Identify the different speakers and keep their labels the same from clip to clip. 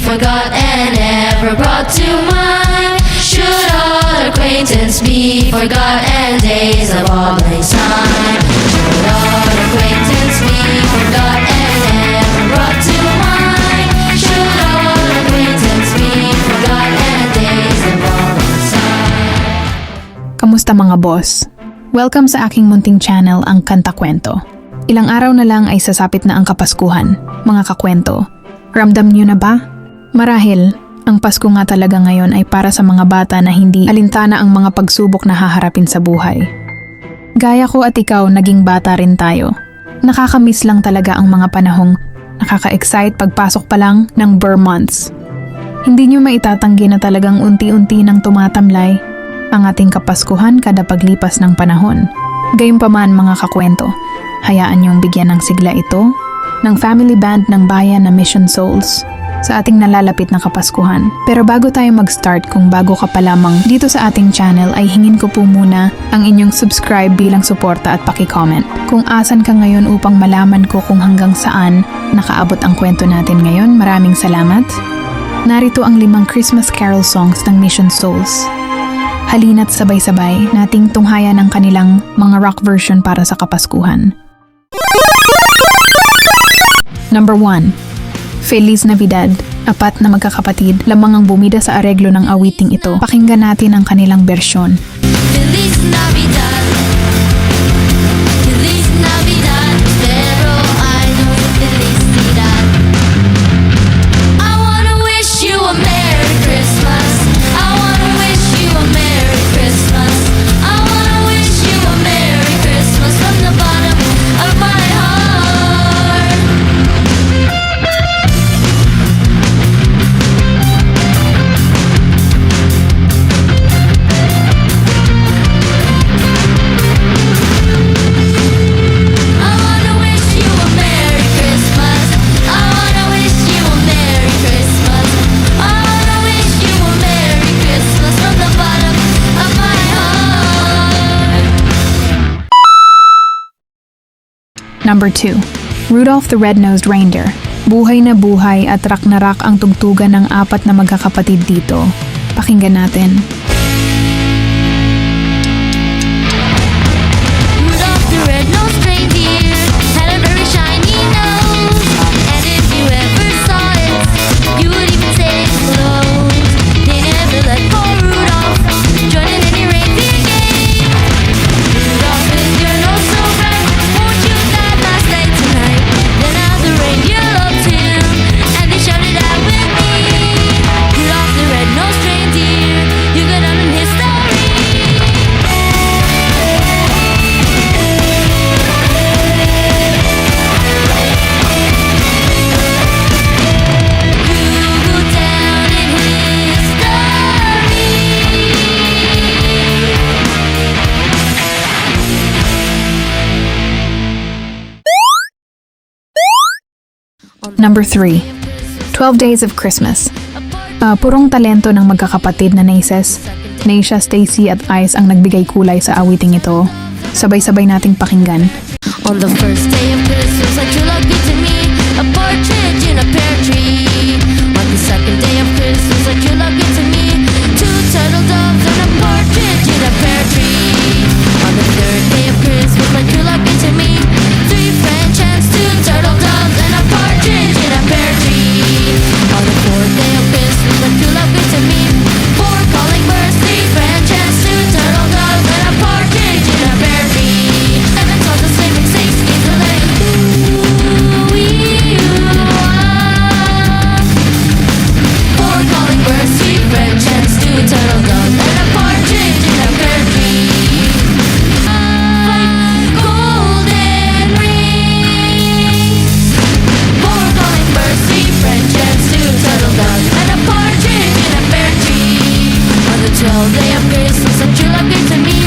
Speaker 1: forgot and never brought to mind? Should all acquaintance be forgot and days of all place time? Should all acquaintance be forgot and never brought to mind? Should all acquaintance be forgot and days of all place time?
Speaker 2: Kamusta mga boss? Welcome sa aking munting channel, ang Kanta Kwento. Ilang araw na lang ay sasapit na ang Kapaskuhan, mga kakwento. Ramdam niyo na ba? Marahil, ang Pasko nga talaga ngayon ay para sa mga bata na hindi alintana ang mga pagsubok na haharapin sa buhay. Gaya ko at ikaw, naging bata rin tayo. Nakakamiss lang talaga ang mga panahong nakaka-excite pagpasok pa lang ng Burr months. Hindi niyo maitatanggi na talagang unti-unti nang tumatamlay ang ating Kapaskuhan kada paglipas ng panahon. Gayunpaman mga kakwento, hayaan niyong bigyan ng sigla ito ng family band ng bayan na Mission Souls sa ating nalalapit na Kapaskuhan. Pero bago tayo mag-start, kung bago ka pa lamang dito sa ating channel, ay hingin ko po muna ang inyong subscribe bilang suporta at paki-comment. Kung asan ka ngayon upang malaman ko kung hanggang saan nakaabot ang kwento natin ngayon, maraming salamat. Narito ang 5 Christmas Carol songs ng Mission Souls. Halina't sabay-sabay nating tunghayan ang kanilang mga rock version para sa Kapaskuhan. Number 1. Feliz Navidad. 4 na magkakapatid lamang ang bumida sa areglo ng awiting ito. Pakinggan natin ang kanilang bersyon.
Speaker 1: Feliz Navidad, Feliz Navidad, pero I know felicidad. I wanna wish you a Merry Christmas. I wanna wish you a Merry Christmas. I wanna wish you a Merry Christmas from the bottom of my heart. I wanna wish you a Merry Christmas. I wanna wish you a Merry Christmas. I wanna wish you a Merry Christmas from the bottom of my heart.
Speaker 2: Number 2. Rudolph the Red-Nosed Reindeer. Buhay na buhay at rak na rak ang tugtugan ng 4 na magkakapatid dito. Pakinggan natin.
Speaker 1: Rudolph the red-nosed reindeer had a very shiny nose, and if you ever saw it, you would even say it glows. They never let poor Rudolph join in any reindeer game. Rudolph, with your nose so bright, won't you fly last night tonight? Then all the reindeer loved him, and they shouted out with me. Rudolph the red-nosed reindeer, you go down in history. You go down in history.
Speaker 2: Number 3. 12 Days of Christmas. Purong talento ng magkakapatid na Naces, Naisha, Stacy at Ice ang nagbigay kulay sa awiting ito. Sabay-sabay nating pakinggan.
Speaker 1: On the first day of Christmas, a true love gave to me a partridge in a pear tree. On the second day of Christmas, a true love gave to me 2 turtle doves and a partridge in a pear tree. On the third day of Christmas, my true love gave to me 3 French hens, 2 turtle doves and a partridge in a pear tree. On the fourth day of Christmas, my true love gave to me 4 calling birds, 3 French hens, 2 turtle doves and a partridge in a pear tree. 7 swans a swimming, 6 geese a laying. Ooh, wee, ooh, ah. 4 calling birds, 3 French hens, 2 turtle doves and a partridge in a pear tree. Golden rings. 4 calling birds, 3 French hens, 2 turtle doves and a partridge in a pear tree. On the 12th day of Christmas, a true love gave to me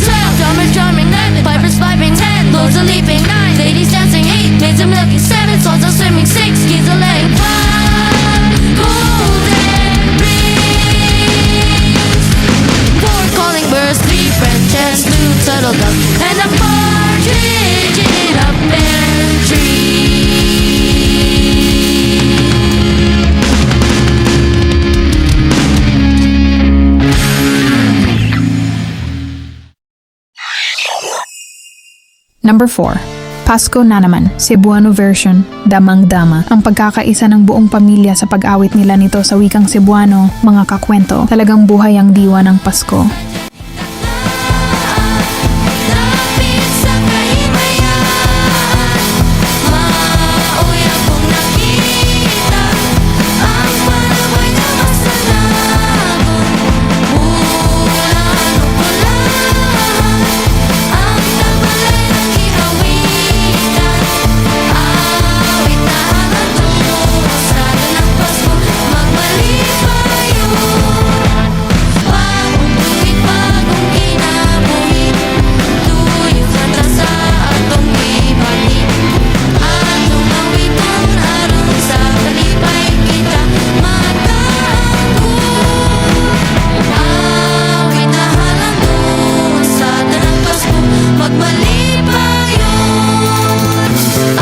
Speaker 1: 12 drummers drumming, 11 pipers piping, 10 lords a leaping, 9 ladies dancing, 8 maids a milking, 7 swans a swimming, 6 geese a laying, 5 golden rings. 4 calling birds, 3 French hens, 2 turtle doves and a partridge in a pear tree.
Speaker 2: Number 4. Pasko na naman, Cebuano version, Damang Dama. Ang pagkakaisa ng buong pamilya sa pag-awit nila nito sa wikang Cebuano, mga kakwento, talagang buhay ang diwa ng Pasko.
Speaker 1: Lapit sa kahimayan, mauwi akong nakita ang panabay na masanagon. Bulan o pulahan, ang tabalay ng ihawitan. Awit na halatong sa ng Pasko, magmalipayo. Bagong tuwid, bagong kinabuhi, tuyok handa sa atong ibati. Atong awiton aron sa kalipay kita magkaangkon. Awit na halandong sa tanang Pasko, magmalipayon.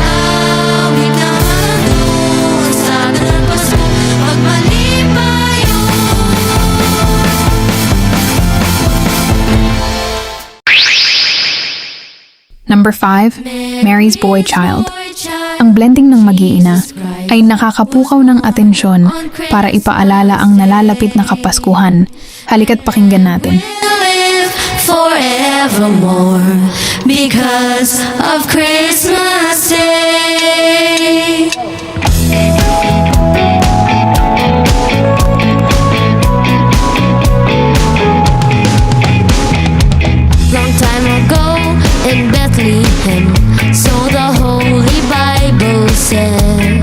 Speaker 1: Awit na halandong sa tanang Pasko, magmalipayon.
Speaker 2: Number 5. Mary's Boy Child. Ang blending ng mag-iina ay nakakapukaw ng atensyon para ipaalala ang nalalapit na Kapaskuhan. Halika't pakinggan natin.
Speaker 1: Live forevermore because of Christmas Day. Long time ago in Bethlehem, so the Holy Bible said.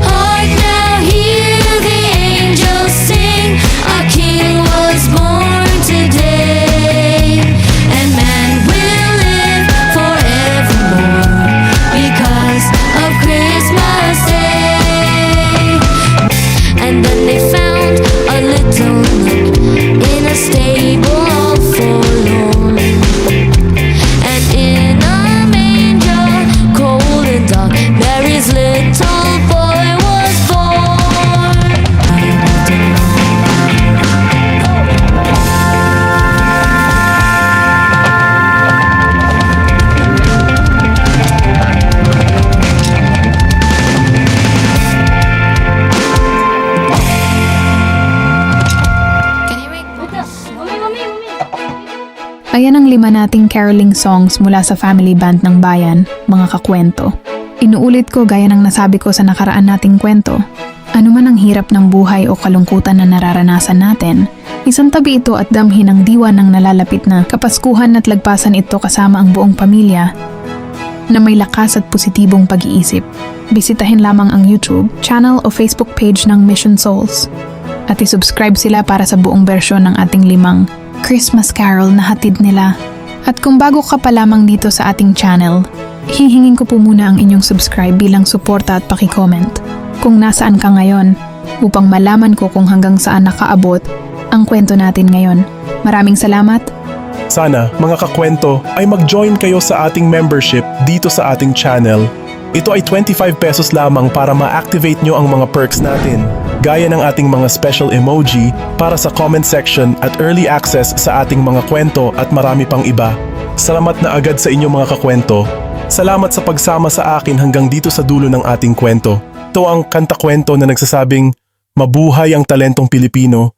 Speaker 1: Hark now, hear the angels sing, a king was born today, and man will live forevermore because of Christmas Day. And then they found a little nook in a stable all forlorn, and in a manger, cold and dark, Mary's little boy was born. Can you make
Speaker 2: Ayan ang 5 nating caroling songs mula sa family band ng bayan, mga kakwento. Inuulit ko gaya ng nasabi ko sa nakaraan nating kwento. Ano man ang hirap ng buhay o kalungkutan na nararanasan natin, isang tabi ito at damhin ang diwa ng nalalapit na Kapaskuhan at lagpasan ito kasama ang buong pamilya na may lakas at positibong pag-iisip. Bisitahin lamang ang YouTube, channel o Facebook page ng Mission Souls at isubscribe sila para sa buong bersyon ng ating 5 Christmas Carol na hatid nila. At kung bago ka pa lamang dito sa ating channel, hihingin ko po muna ang inyong subscribe bilang suporta at paki-comment kung nasaan ka ngayon upang malaman ko kung hanggang saan nakaabot ang kwento natin ngayon. Maraming salamat.
Speaker 3: Sana, mga kakwento, ay mag-join kayo sa ating membership dito sa ating channel. Ito ay 25 pesos lamang para ma-activate nyo ang mga perks natin, gaya ng ating mga special emoji para sa comment section at early access sa ating mga kwento at marami pang iba. Salamat na agad sa inyo mga kakwento. Salamat sa pagsama sa akin hanggang dito sa dulo ng ating kwento. Ito ang kanta-kwento na nagsasabing, mabuhay ang talentong Pilipino,